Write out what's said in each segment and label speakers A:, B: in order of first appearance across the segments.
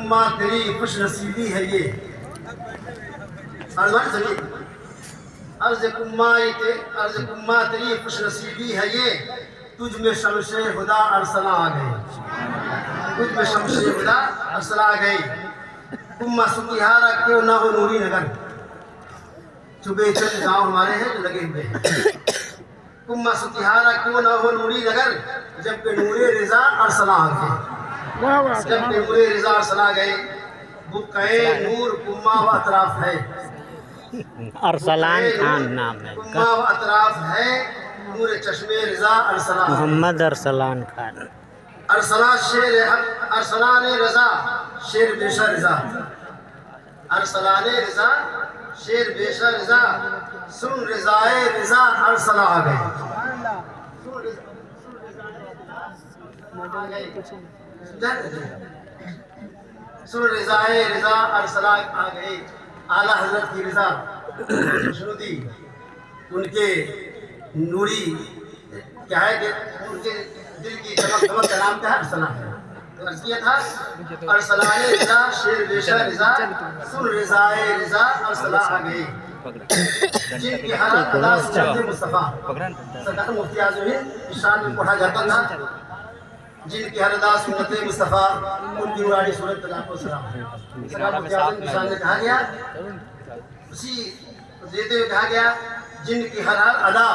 A: کما تیری خوش نصیبی ہے یہ عرض کما تیری خوش نصیبی ہے یہ تجھ میں شمس خدا ارسلا آ گئی تجھ میں شمس خدا ارسلا آ گئی کما سکیہارا کیوں نہ ہو نوری نگر صبح چند گاؤں ہمارے ہیں جو لگے ہوئے ہیں کما سکیہارا کیوں نہ ہو نوری نگر جبکہ نور رضا ارسلا آ گئے جبکہ نور رضا ارسلا آ گئے بکائے نور کما و اطراف ہے
B: ارسلان خان نام ہے
A: کما و اطراف ہے نور چشم رضا ارسلا
B: محمد ارسلان خان
A: ارسلا شیر حق ارسلان رضا شیر بیشہ رضا ارسلان رضا شیر بیشہ رضا سن رضائے رضا ارسلا آ گئے سن رضائے رضا ارسلا آ گئے اعلیٰ حضرت کی رضا شنودی ان کے نوری کیا ہے کہ ان کے دل کی چمک کا نام کیا ہے ارسلا ہے عرض کیا تھا ارسلان رضا شیر بیشہ رضا سن رضائے رضا ارسلا آ گئے جن کی ہر ادا سنت مصطفیٰ سرکار مفتی اعظم ہند شان میں پڑھا جاتا تھا جن کی ہر ادا سنت مصطفیٰ ان کی نورانی صورت تلاق و سلام سرکار مفتی اعظم کی شان میں کہا گیا اسی دیتے ہوئے کہا گیا جن کی ہر ادا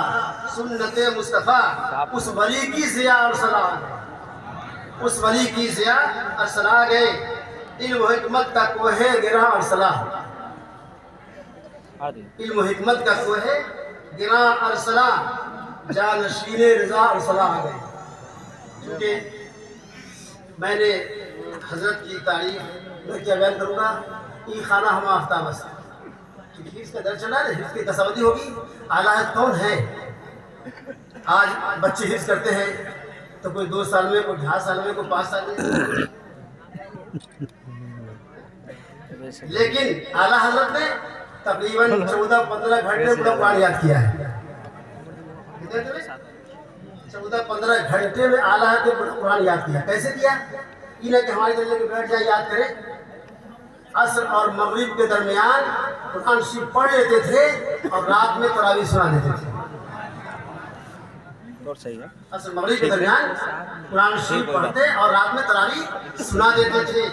A: سنت مصطفیٰ اس ولی کی ضیاء ارسلا آ گئے اس ولی کی ضیاء ارسلا آ گئے علم و حکمت کا کوہ گرہ ارسلا علم و حکمت کا کوہ گرہ ارسلا جانشین رضا ارسلا آ گئے کیونکہ میں نے حضرت کی تعریف میں کیا بیان کروں گا ای خانہ ہم آفتاب است کیونکہ حفظ کا در چلا ہے حفظ کی تصوری ہوگی اعلیٰ کون ہے آج بچے حفظ کرتے ہیں تو کوئی 2 سال میں کوئی 2.5 سال میں کوئی 5 سال میں لیکن اعلیٰ حضرت نے تقریباً 14-15 گھنٹے پورا قرآن یاد کیا ہے 14-15 گھنٹے میں اعلیٰ حضرت نے پورا قرآن یاد کیا کیسے کیا یہ نہ کہ ہماری طرح کے بیٹھ جائے یاد کریں عصر اور مغرب کے درمیان قرآن شریف پڑھ لیتے تھے اور رات میں تراویح سنا دیتے تھے عصر مغرب کے درمیان قرآن شریف پڑھتے اور رات میں تراویح سنا دیتے تھے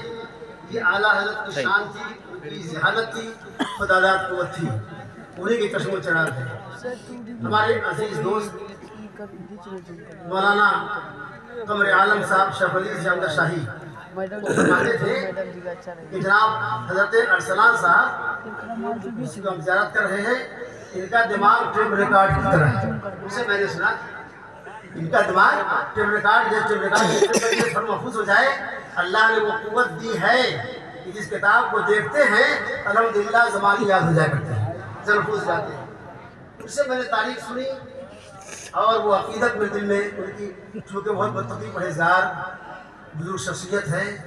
A: یہ اعلیٰ حضرت کی شان تھی ان کی ذہانت تھی خدا داد قوت تھی انہیں کے چشم و چراغ تھے ہمارے عزیز دوست مولانا قمر عالم صاحب شیخ ولی جامدہ شاہی فرماتے تھے کہ جناب حضرت ارسلان صاحب جس کو ہم زیارت کر رہے ہیں ان کا دماغ ٹیپ ریکارڈ کی طرح ہے اسے میں نے سنا ان کا دماغ ٹیپ ریکارڈ پر محفوظ ہو جائے اللہ نے وہ قوت دی ہے کہ جس کتاب کو دیکھتے ہیں الحمدللہ زمانی یاد ہو جایا کرتے ہیں محفوظ جاتے ہیں اس سے میں نے تاریخ سنی اور وہ عقیدت میں دل میں ان کی چونکہ بہت متقی پرہیزگار بزرگ شخصیت ہے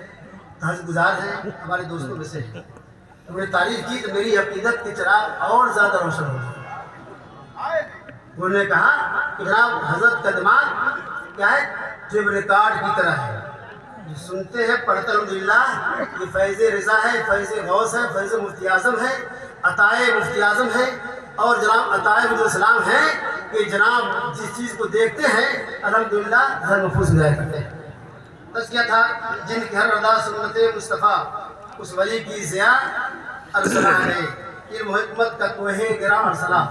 A: تہذیب گزار ہے ہمارے دوستوں میں سے انہوں نے تعریف کی تو میری عقیدت کے چراغ اور زیادہ روشن ہو گئے انہوں نے کہا کہ جناب حضرت کا دماغ کیا ہے ٹیپ ریکارڈ کی طرح ہے جو سنتے ہیں پڑھتے الحمدللہ یہ فیض رضا ہے فیض غوث ہے فیض مفتی اعظم ہے عطائے مفتی اعظم ہے اور جناب عطائے عبد السلام ہے کہ جناب جس چیز کو دیکھتے ہیں الحمدللہ ہر محفوظ ہدایت کرتے ہیں تذکیہ تھا جن کی ہر ادا سنت مصطفیٰ اس ولی کی ضیاء ارسلا ہے علم و حکمت کا کوہ گرہ ارسلا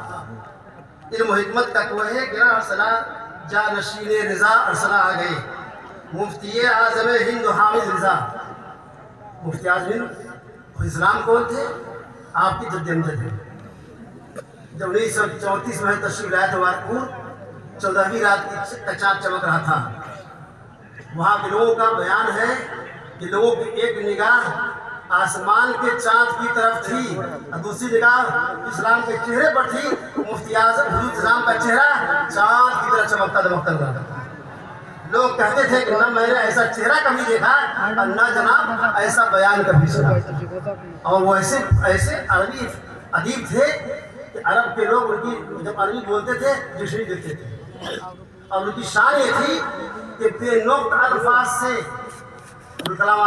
A: علم و حکمت کا کوہ گرہ ارسلا جانشین رضا ارسلا آ گئے مفتی اعظم ہند حامد رضا مفتی اعظم ہند اسلام کون تھے آپ کی جد امجد ہیں جب 1934 میں تشریف لائے تو وارپور 14ویں رات کی چاند چمک رہا تھا وہاں کے لوگوں کا بیان ہے کہ لوگوں کی ایک نگاہ آسمان کے چاند کی طرف تھی اور دوسری نگاہ اسلام کے چہرے پر تھی مفتی اعظم حضور اسلام کا چہرہ چاند کی طرح چمکتا دمکتا ہوا تھا لوگ کہتے تھے کہ نہ میں نے ایسا چہرہ کبھی دیکھا اور نہ جناب ایسا بیان کبھی سنا اور وہ ایسے عربی ادیب تھے کہ عرب کے لوگ ان کی جب عربی بولتے تھے ڈکشنری دیکھتے تھے اور ان کی شان یہ تھی کہ بے نقط الفاظ سے کلام